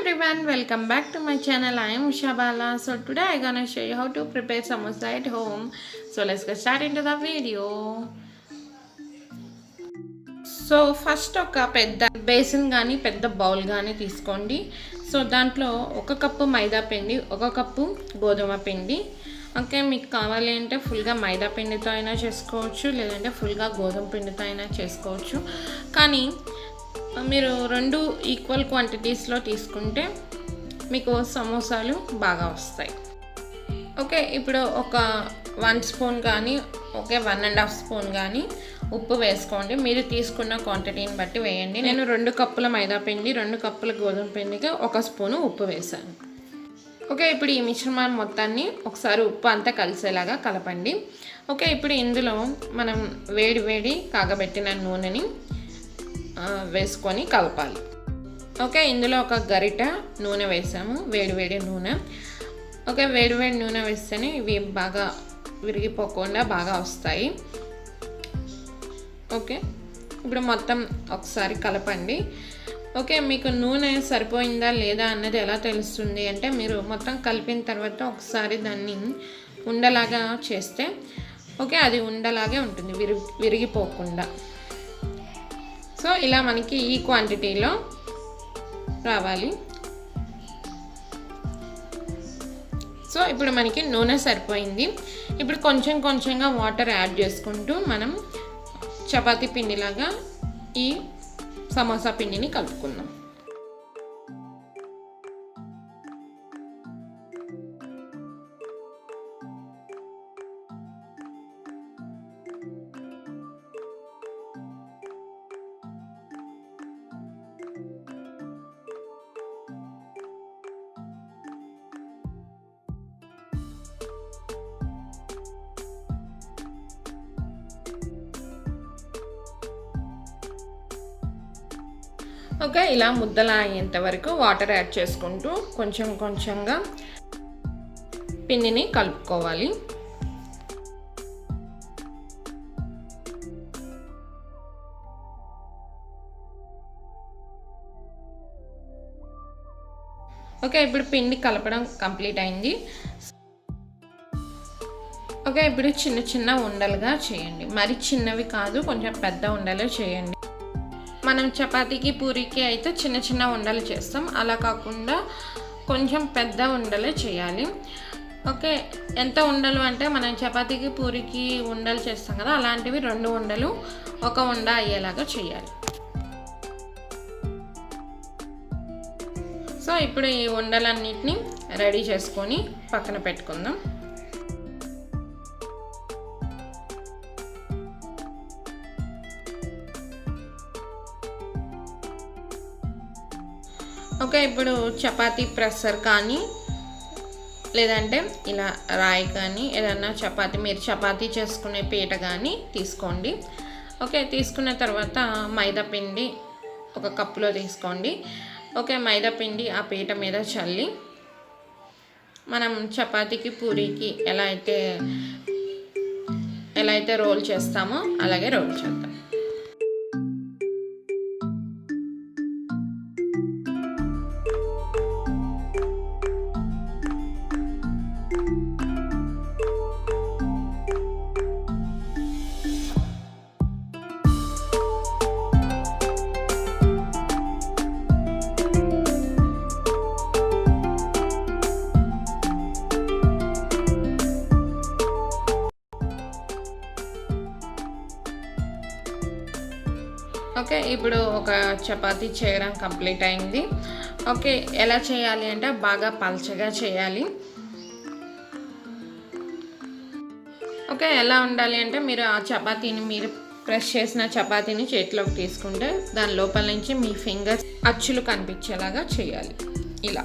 everyone, welcome back to my channel. I am Ushabala. So today I'm gonna show you how to prepare samosa at home. So let's get started into the video. So first ఒక పెద్ద basin కానీ పెద్ద bowl కానీ తీసుకోండి. So దాంట్లో 1 cup మైదా పిండి, 1 cup గోధుమ పిండి. ఓకే, మీకు కావాలి అంటే ఫుల్గా మైదా పిండితో అయినా చేసుకోవచ్చు, లేదంటే ఫుల్గా గోధుమ పిండితో అయినా చేసుకోవచ్చు. కానీ మీరు 2 ఈక్వల్ క్వాంటిటీస్లో తీసుకుంటే మీకు సమోసాలు బాగా వస్తాయి. ఓకే, ఇప్పుడు ఒక 1 స్పూన్ కానీ 1.5 స్పూన్ కానీ ఉప్పు వేసుకోండి. మీరు తీసుకున్న క్వాంటిటీని బట్టి వేయండి. నేను 2 కప్పుల మైదా పిండి, 2 కప్పుల గోధుమ పిండికి 1 స్పూను ఉప్పు వేసాను. ఓకే, ఇప్పుడు ఈ మిశ్రమాన్ని మొత్తాన్ని ఒకసారి ఉప్పు అంతా కలిసేలాగా కలపండి. ఓకే, ఇప్పుడు ఇందులో మనం వేడి కాగబెట్టిన నూనెని వేసుకొని కలపాలి. ఓకే, ఇందులో ఒక గరిట నూనె వేసాము, వేడి నూనె. ఓకే, వేడి నూనె వేస్తేనే ఇవి బాగా విరిగిపోకుండా బాగా వస్తాయి. ఓకే, ఇప్పుడు మొత్తం ఒకసారి కలపండి. ఓకే, మీకు నూనె సరిపోయిందా లేదా అన్నది ఎలా తెలుస్తుంది అంటే మీరు మొత్తం కలిపిన తర్వాత ఒకసారి దాన్ని ఉండలాగా చేస్తే ఓకే అది ఉండలాగే ఉంటుంది, విరిగిపోకుండా. సో ఇలా మనకి ఈ క్వాంటిటీలో రావాలి. సో ఇప్పుడు మనకి నూనె సరిపోయింది. ఇప్పుడు కొంచెంగా వాటర్ యాడ్ చేసుకుంటూ మనం చపాతీ పిండిలాగా ఈ సమోసా పిండిని కలుపుకుందాం. ఓకే, ఇలా ముద్దలా అయ్యేంత వరకు వాటర్ యాడ్ చేసుకుంటూ కొంచెంగా పిండిని కలుపుకోవాలి. ఓకే, ఇప్పుడు పిండి కలపడం కంప్లీట్ అయింది. ఓకే, ఇప్పుడు చిన్న ఉండలుగా చేయండి. మరి చిన్నవి కాదు, కొంచెం పెద్ద ఉండలు చేయండి. మనం చపాతీకి పూరీకి అయితే చిన్న ఉండలు చేస్తాం, అలా కాకుండా కొంచెం పెద్ద ఉండలే చేయాలి. ఓకే, ఎంత ఉండలు అంటే మనం చపాతీకి పూరీకి ఉండలు చేస్తాం కదా, అలాంటివి 2 ఉండలు 1 ఉండ అయ్యేలాగా చేయాలి. సో ఇప్పుడు ఈ ఉండలన్నిటిని రెడీ చేసుకొని పక్కన పెట్టుకుందాం. ఓకే, ఇప్పుడు చపాతీ ప్రెస్సర్ కానీ లేదంటే ఇలా రాయి కానీ ఏదన్నా మీరు చపాతీ చేసుకునే పీట కానీ తీసుకోండి. ఓకే, తీసుకున్న తర్వాత మైదా పిండి 1 కప్పులో తీసుకోండి. ఓకే, మైదా పిండి ఆ పీట మీద చల్లి మనం చపాతీకి పూరీకి ఎలా అయితే రోల్ చేస్తామో అలాగే రోల్ చేద్దాం. ఓకే, ఇప్పుడు ఒక చపాతీ చేయడం కంప్లీట్ అయింది. ఓకే, ఎలా చేయాలి అంటే బాగా పల్చగా చేయాలి. ఓకే, ఎలా ఉండాలి అంటే మీరు ఆ చపాతీని మీరు ప్రెస్ చేసిన చపాతీని చేతిలోకి తీసుకుంటే దాని లోపల నుంచి మీ ఫింగర్స్ అచ్చులు కనిపించేలాగా చేయాలి ఇలా.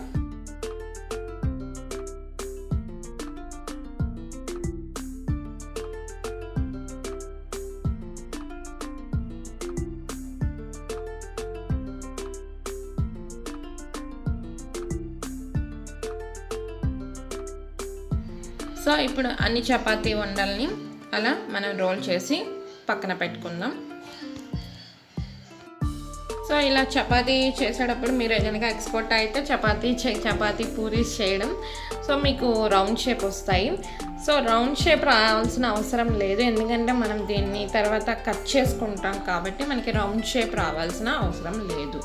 సో ఇప్పుడు అన్ని చపాతీ ఉండల్ని అలా మనం రోల్ చేసి పక్కన పెట్టుకుందాం. సో సో ఇలా చపాతీ చేసేటప్పుడు మీరు కనుక ఎక్స్పర్ట్ అయితే చపాతీ పూరీస్ చేయడం, సో మీకు రౌండ్ షేప్ వస్తాయి. సో రౌండ్ షేప్ రావాల్సిన అవసరం లేదు, ఎందుకంటే మనం దీన్ని తర్వాత కట్ చేసుకుంటాం కాబట్టి మనకి రౌండ్ షేప్ రావాల్సిన అవసరం లేదు.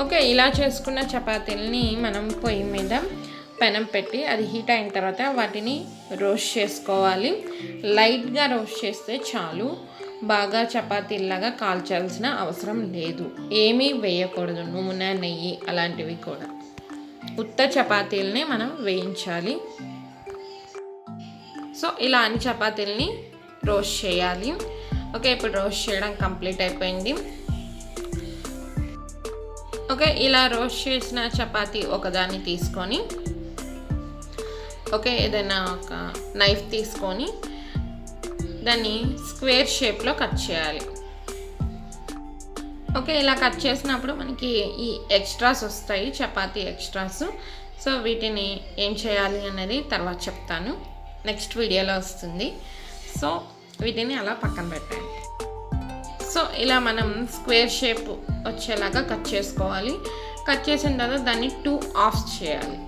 ఓకే, ఇలా చేసుకున్న చపాతీలని మనం పొయ్యి మీద పెనం పెట్టి అది హీట్ అయిన తర్వాత వాటిని రోస్ట్ చేసుకోవాలి. లైట్గా రోస్ట్ చేస్తే చాలు, బాగా చపాతీలాగా కాల్చాల్సిన అవసరం లేదు. ఏమీ వేయకూడదు, నూనె నెయ్యి అలాంటివి కూడా. ఉత్త చపాతీలని మనం వేయించాలి. సో ఇలా అన్ని చపాతీలని రోస్ట్ చేయాలి. ఓకే, ఇప్పుడు రోస్ట్ చేయడం కంప్లీట్ అయిపోయింది. ఓకే, ఇలా రోస్ట్ చేసిన చపాతీ ఒకదాన్ని తీసుకొని ఓకే ఏదైనా ఒక నైఫ్ తీసుకొని దాన్ని స్క్వేర్ షేప్లో కట్ చేయాలి. ఓకే, ఇలా కట్ చేసినప్పుడు మనకి ఈ ఎక్స్ట్రాస్ వస్తాయి, చపాతీ ఎక్స్ట్రాస్. సో వీటిని ఏం చేయాలి అనేది తర్వాత చెప్తాను, నెక్స్ట్ వీడియోలో వస్తుంది. సో వీటిని అలా పక్కన పెట్టండి. సో ఇలా మనం స్క్వేర్ షేప్ వచ్చేలాగా కట్ చేసుకోవాలి. కట్ చేసిన తర్వాత దాన్ని 2 హాఫ్స్ చేయాలి.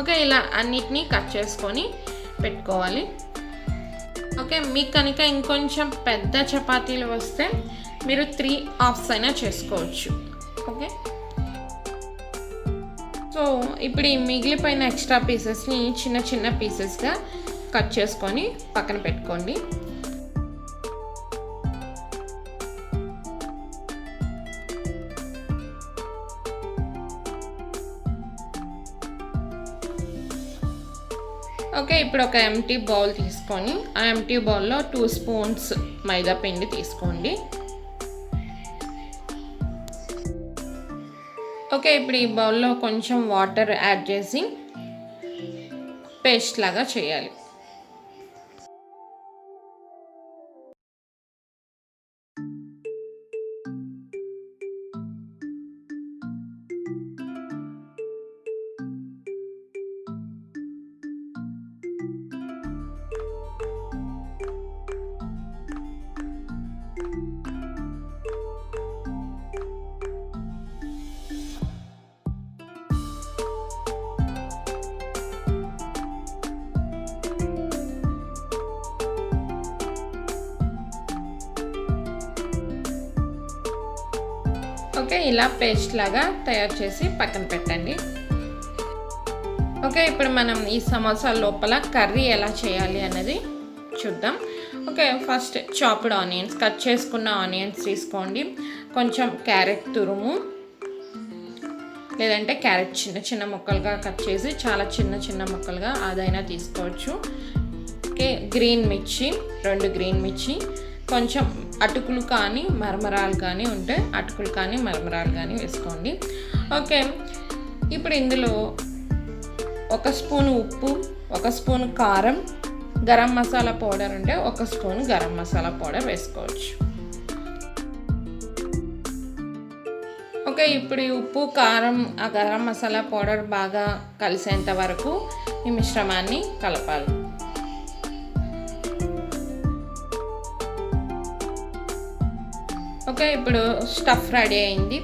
ఓకే ఇలా అన్నిటినీ కట్ చేసుకొని పెట్టుకోవాలి. ఓకే, మీకు కనుక ఇంకొంచెం పెద్ద చపాతీలు వస్తే మీరు 3 హాఫ్స్ అయినా చేసుకోవచ్చు. ఓకే, సో ఇప్పుడు ఈ మిగిలిపోయిన ఎక్స్ట్రా పీసెస్ని చిన్న చిన్న పీసెస్గా కట్ చేసుకొని పక్కన పెట్టుకోండి. ఓకే, ఇప్పుడు ఒక ఎంటీ బౌల్ తీసుకొని ఆ ఎంటీ బౌల్లో 2 స్పూన్స్ మైదా పిండి తీసుకోండి. ఓకే, ఇప్పుడు ఈ బౌల్లో కొంచెం వాటర్ యాడ్ చేసి పేస్ట్ లాగా చేయాలి. ఓకే, ఇలా పేస్ట్ లాగా తయారు చేసి పక్కన పెట్టండి. ఓకే, ఇప్పుడు మనం ఈ సమోసా లోపల కర్రీ ఎలా చేయాలి అన్నది చూద్దాం. Okay, first chopped onions, cut చేసుకున్న ఆనియన్స్ తీసుకోండి. కొంచెం క్యారెట్ తురుము, లేదంటే క్యారెట్ చిన్న చిన్న ముక్కలుగా కట్ చేసి చాలా చిన్న చిన్న ముక్కలుగా అదైనా తీసుకోవచ్చు. ఓకే, గ్రీన్ మిర్చి 2 గ్రీన్ మిర్చి, కొంచెం అటుకులు కానీ మరమరాలు కానీ ఉంటే అటుకులు కానీ మరమరాలు కానీ వేసుకోండి. ఓకే, ఇప్పుడు ఇందులో 1 స్పూన్ ఉప్పు, 1 స్పూన్ కారం, గరం మసాలా పౌడర్ ఉంటే 1 స్పూన్ గరం మసాలా పౌడర్ వేసుకోవచ్చు. ఓకే, ఇప్పుడు ఈ ఉప్పు కారం ఆ గరం మసాలా పౌడర్ బాగా కలిసేంత వరకు ఈ మిశ్రమాన్ని కలపాలి. ఓకే, ఇప్పుడు స్టఫ్ రెడీ అయింది.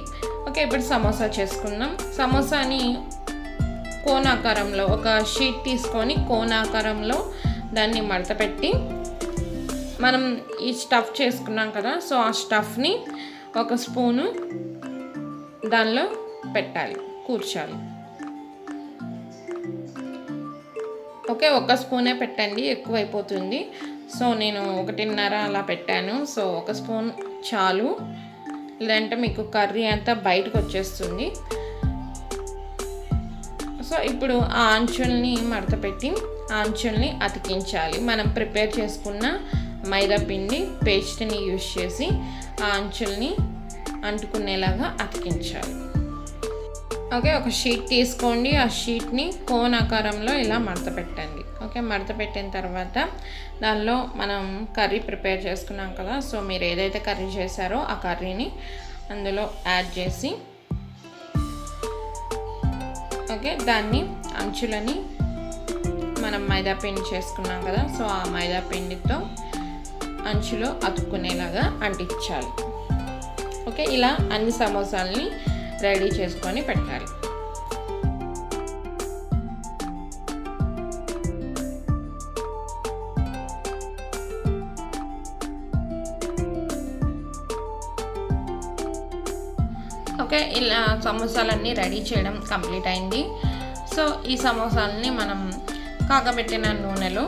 ఓకే, ఇప్పుడు సమోసా చేసుకుందాం. సమోసాని కోనాకారంలో ఒక షీట్ తీసుకొని కోనాకారంలో దాన్ని మడత పెట్టి మనం ఈ స్టఫ్ చేసుకున్నాం కదా, సో ఆ స్టఫ్ని 1 స్పూను దానిలో పెట్టాలి, కూర్చాలి. ఓకే, 1 స్పూనే పెట్టండి, ఎక్కువైపోతుంది. సో నేను 1.5 అలా పెట్టాను. సో 1 స్పూన్ చాలు, లేదంటే మీకు కర్రీ అంతా బయటకు వచ్చేస్తుంది. సో ఇప్పుడు ఆ అంచుల్ని మడత పెట్టి ఆ అంచుల్ని అతికించాలి. మనం ప్రిపేర్ చేసుకున్న మైదా పిండి పేస్ట్ని యూజ్ చేసి ఆ అంచుల్ని అంటుకునేలాగా అతికించాలి. ఓకే, ఒక షీట్ తీసుకోండి, ఆ షీట్ని కోన్ ఆకారంలో ఇలా మడత పెట్టండి. ఓకే, మడత పెట్టిన తర్వాత దానిలో మనం కర్రీ ప్రిపేర్ చేసుకున్నాం కదా, సో మీరు ఏదైతే కర్రీ చేశారో ఆ కర్రీని అందులో యాడ్ చేసి ఓకే దాన్ని అంచులని మనం మైదా పిండి చేసుకున్నాం కదా, సో ఆ మైదా పిండితో అంచులో అతుక్కునేలాగా అంటించాలి. ఓకే, ఇలా అన్ని సమోసాలని రెడీ చేసుకొని పెట్టాలి. ఓకే, ఇలా సమోసాలన్నీ రెడీ చేయడం కంప్లీట్ అయింది. సో ఈ సమోసాలని మనం కాగబెట్టిన నూనెలో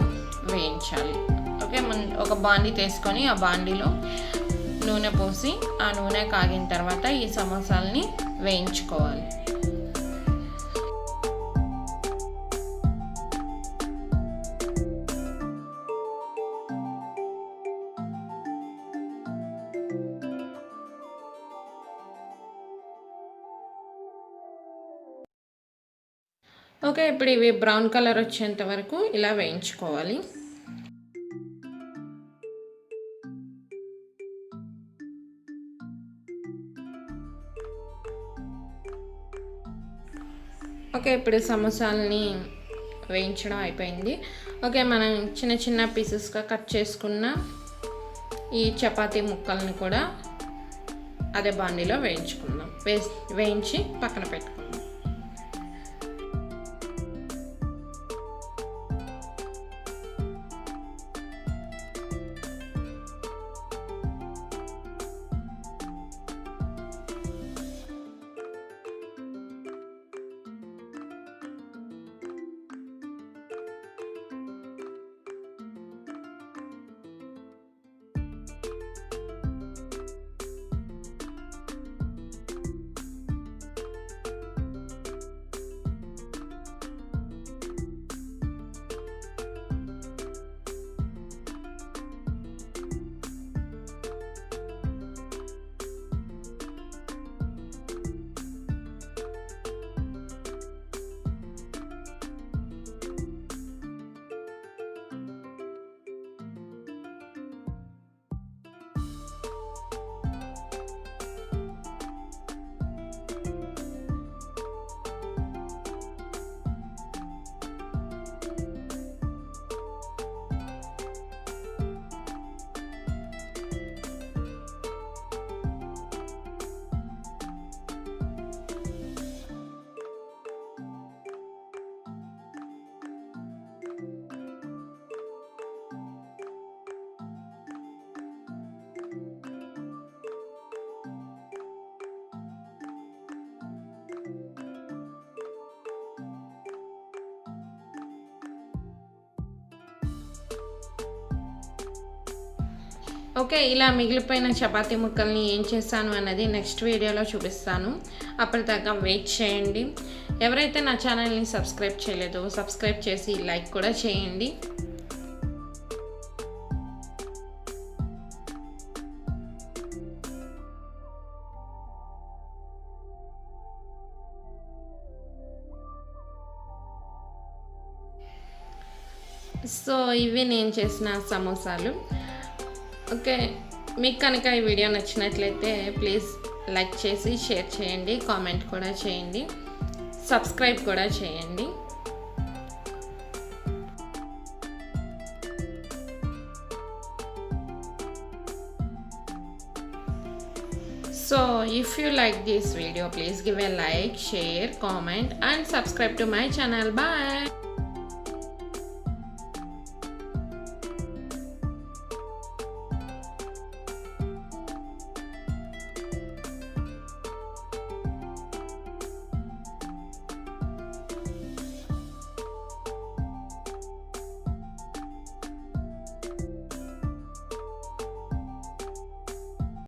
వేయించాలి. ఓకే, ఒక బాండీ తీసుకొని ఆ బాండీలో నూనె పోసి ఆ నూనె కాగిన తర్వాత ఈ సమోసాలని వేయించుకోవాలి. ఓకే, ఇప్పుడు ఇవి బ్రౌన్ కలర్ వచ్చేంత వరకు ఇలా వేయించుకోవాలి. ఓకే, ఇప్పుడు సమోసాలని వేయించడం అయిపోయింది. ఓకే, మనం చిన్న చిన్న పీసెస్గా కట్ చేసుకున్న ఈ చపాతీ ముక్కల్ని కూడా అదే బాండీలో వేయించుకుందాం. వేయించి పక్కన పెట్టుకుందాం. ఓకే, ఇలా మిగిలిపోయిన చపాతీ ముక్కల్ని ఏం చేస్తాను అన్నది నెక్స్ట్ వీడియోలో చూపిస్తాను. అప్పటిదాకా వెయిట్ చేయండి. ఎవరైతే నా ఛానల్ని సబ్స్క్రైబ్ చేయలేదో సబ్స్క్రైబ్ చేసి లైక్ కూడా చేయండి. సో ఇవి నేను చేసిన సమోసాలు. ఓకే, మీకు కనుక ఈ వీడియో నచ్చినట్లయితే ప్లీజ్ లైక్ చేసి షేర్ చేయండి, కామెంట్ కూడా చేయండి, సబ్స్క్రైబ్ కూడా చేయండి. So if you like this video, please give a like, share, comment and subscribe to my channel. Bye.